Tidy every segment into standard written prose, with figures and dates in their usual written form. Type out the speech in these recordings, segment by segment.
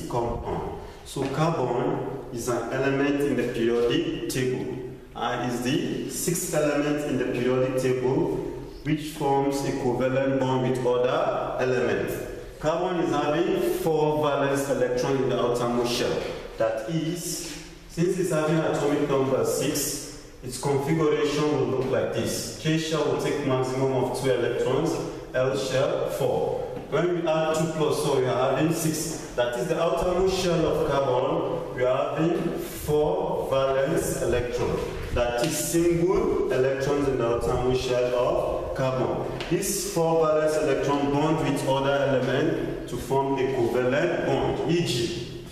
this compound. So carbon is an element in the periodic table and is the 6th element in the periodic table which forms a covalent bond with other elements. Carbon is having 4 valence electrons in the outermost shell. That is, since it's having atomic number 6, its configuration will look like this. K shell will take maximum of 2 electrons, L shell 4. When we add 2 plus 4, we are having 6. That is the outermost shell of carbon. We are having 4 valence electrons. That is single electrons in the outermost shell of carbon. These 4 valence electrons bond with other elements to form a covalent bond, e.g.,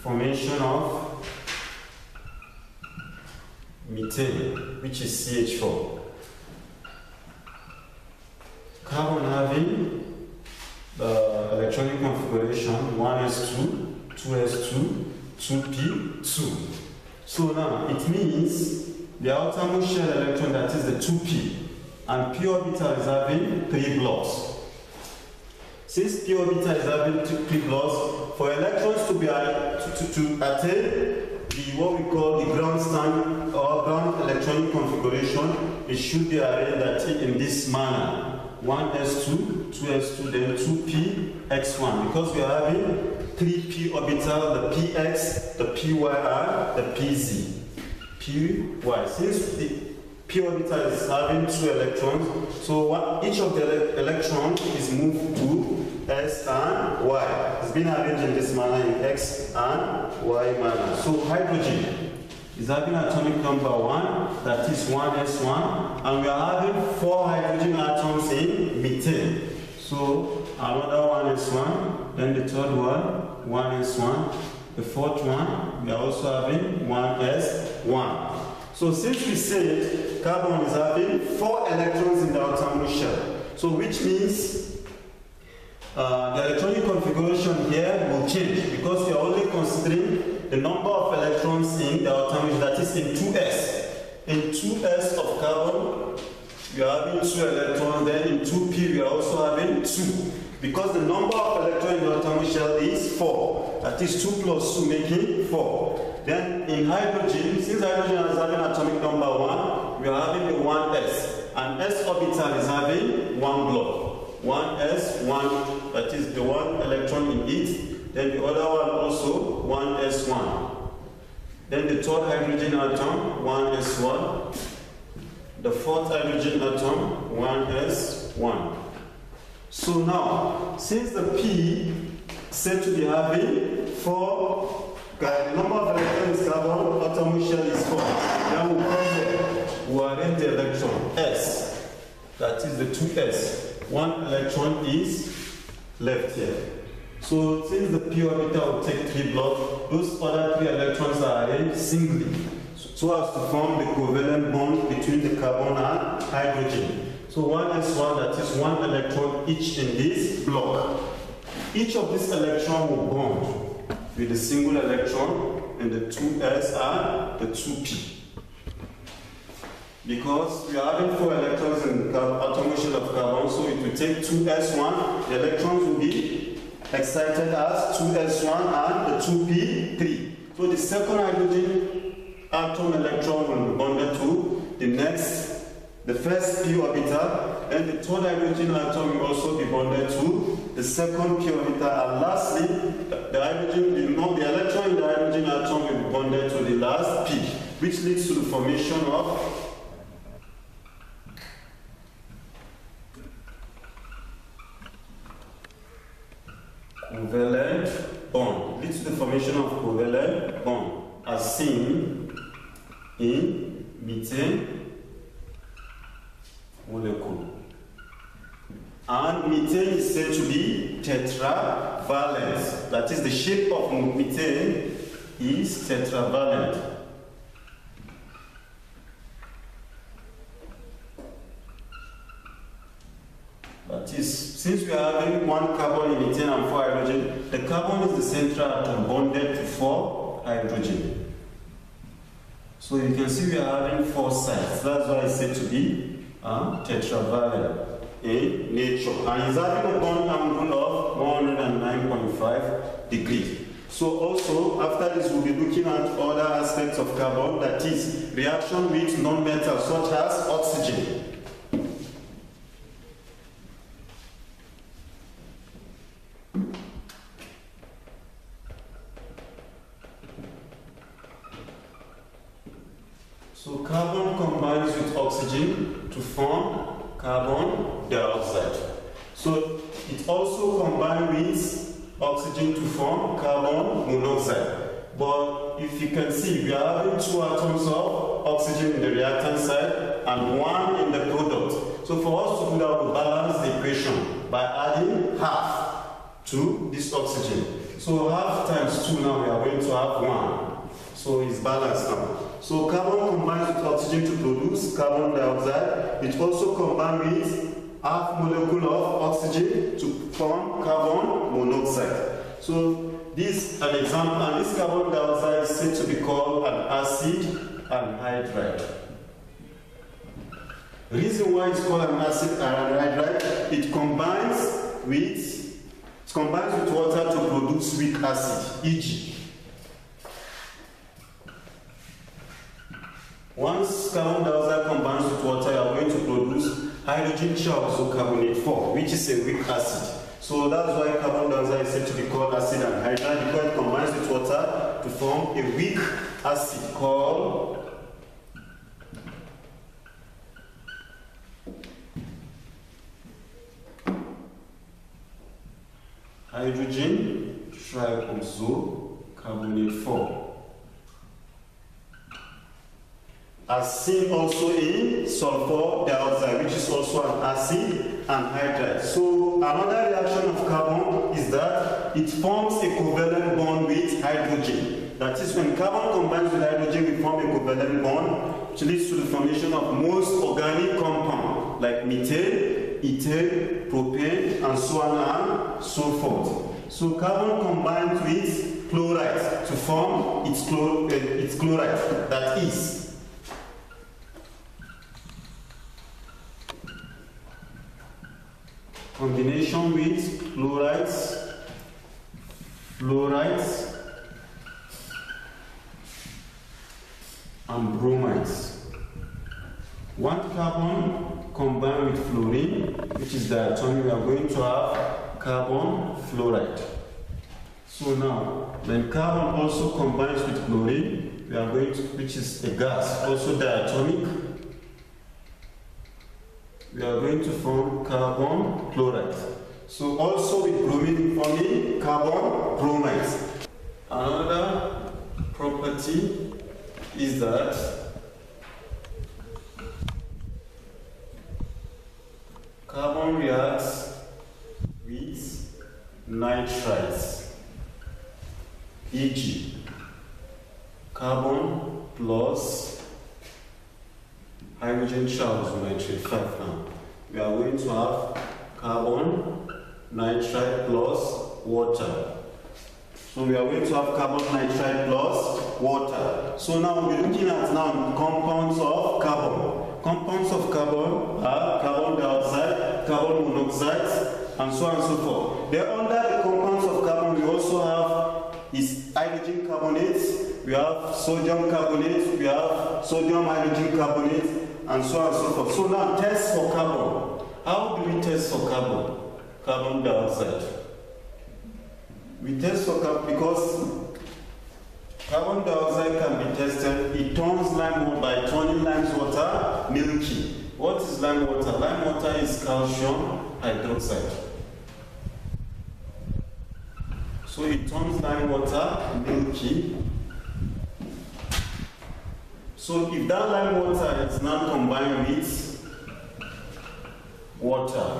formation of methane, which is CH4. Carbon having the electronic configuration 1s2, 2s2, 2p2. So now it means the outermost shell electron, that is the 2p, and p orbital is having 3 blocks. Since p orbital is having 3 blocks, for electrons to be to attain what we call the ground stand or ground electronic configuration, it should be arranged in this manner: 1s2, 2s2, then 2p(x1), because we are having 3p orbital, the px, the py, and the pz. Py. Since the p orbital is having 2 electrons, so each of the electrons is moved to s and y. It's been arranged in this manner, in x and y manner. So hydrogen is having atomic number 1, that is 1s1, and we are having 4 hydrogen atoms in methane. So another 1s1, then the third one, 1s1, the fourth one, we are also having 1s1. So since we said carbon is having 4 electrons in the outermost shell, so which means the electronic configuration here will change, because we are only considering the number of electrons in the outermost, that is in 2s. In 2s of carbon, we are having 2 electrons, then in 2p we are also having 2. Because the number of electrons in the outermost shell is 4. That is 2 plus 2 making 4. Then in hydrogen, since hydrogen is having atomic number 1, we are having the 1s. And s orbital is having 1 block. 1s1, that is the 1 electron in it. Then the other one also 1s1. Then the third hydrogen atom, 1s1. The fourth hydrogen atom, 1s1. So now, since the p said to be having 4, the number of electrons in carbon atomic shell is 4. Then we come here, we arrange the electron s, that is the 2s. 1 electron is left here. So since the p orbital will take 3 blocks, those other 3 electrons are arranged singly, so as to form the covalent bond between the carbon and hydrogen. So 1s1, that is 1 electron each in this block. Each of these electrons will bond with a single electron in the 2s and the 2p. Because we are having 4 electrons in the atomic shell of carbon, so it will take 2s1, the electrons will be excited as 2s1 and the 2p3. So the second hydrogen atom electron will be bonded to the first p orbital, and the third hydrogen atom will also be bonded to the second p orbital, and lastly, the electron in the hydrogen atom will be bonded to the last p, which leads to the formation of covalent bond. Leads to the formation of covalent bond, as seen in methane molecule. And methane is said to be tetravalent. That is, the shape of methane is tetravalent. That is, since we are having 1 carbon in methane and 4 hydrogen, the carbon is the central atom bonded to 4 hydrogen. So you can see we are having 4 sides. That's why it's said to be tetravalent in nature. And it's having a bond angle of 109.5 degrees. So also, after this, we'll be looking at other aspects of carbon, that is, reaction with non-metals such as oxygen. So carbon combines with oxygen to form carbon dioxide. So it also combines with oxygen to form carbon monoxide. But if you can see, we are having 2 atoms of oxygen in the reactant side and 1 in the product. So for us to do that, we balance the equation by adding half to this oxygen. So half times 2 now, we are going to have 1. So it's balanced now. So carbon combines with oxygen to produce carbon dioxide. It also combines with half molecule of oxygen to form carbon monoxide. So this is an example, and this carbon dioxide is said to be called an acid anhydride. The reason why it's called an acid anhydride, it combines with water to produce weak acid, e.g. Once carbon dioxide combines with water, you are going to produce hydrogen carbonate 4, which is a weak acid. So that's why carbon dioxide is said to be called acid anhydride, because it combines with water to form a weak acid called hydrogen carbonate 4. As seen also in sulfur dioxide, which is also an acid anhydride. So another reaction of carbon is that it forms a covalent bond with hydrogen. That is, when carbon combines with hydrogen, we form a covalent bond, which leads to the formation of most organic compounds like methane, ethane, propane, and so on and so forth. So carbon combines with chloride to form its chloride, that is combination with fluorides, and bromides. One carbon combined with fluorine, which is diatomic, we are going to have carbon fluoride. So now, when carbon also combines with chlorine, we are going to, which is a gas, also diatomic, we are going to form carbon chloride. So also with bromine forming carbon bromide. Another property is that carbon reacts with nitrides, e.g. carbon plus hydrogen nitrate 5 now. We are going to have carbon nitride plus water. So we are going to have carbon nitride plus water. So now we're looking at now compounds of carbon. Compounds of carbon are carbon dioxide, carbon monoxide, and so on and so forth. Then under the compounds of carbon, we also have is hydrogen carbonate, we have sodium carbonate, we have sodium hydrogen carbonate, and so on and so forth. So now test for carbon. How do we test for carbon? Carbon dioxide. We test for carbon because carbon dioxide can be tested. It turns lime water by turning lime water milky. What is lime water? Lime water is calcium hydroxide. So it turns lime water milky. So if that lime water is now combined with water,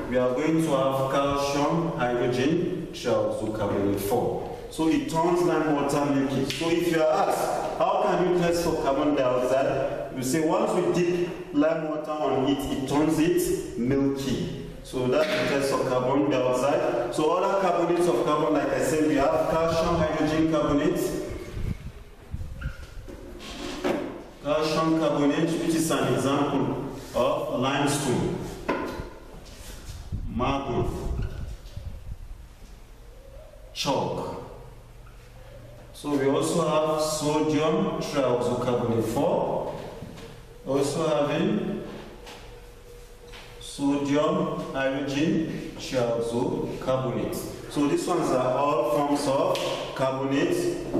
we are going to have calcium hydrogen carbonate 4. So it turns lime water milky. So if you are asked, how can you test for carbon dioxide? You say once we dip lime water on it, it turns it milky. So that's the test for carbon dioxide. So other carbonates of carbon, like I said, we have calcium hydrogen carbonate, calcium carbonate, which is an example of limestone, marble, chalk, So we also have sodium trioxocarbonate 4. Also having sodium hydrogen trioxocarbonate. So these ones are all forms of carbonate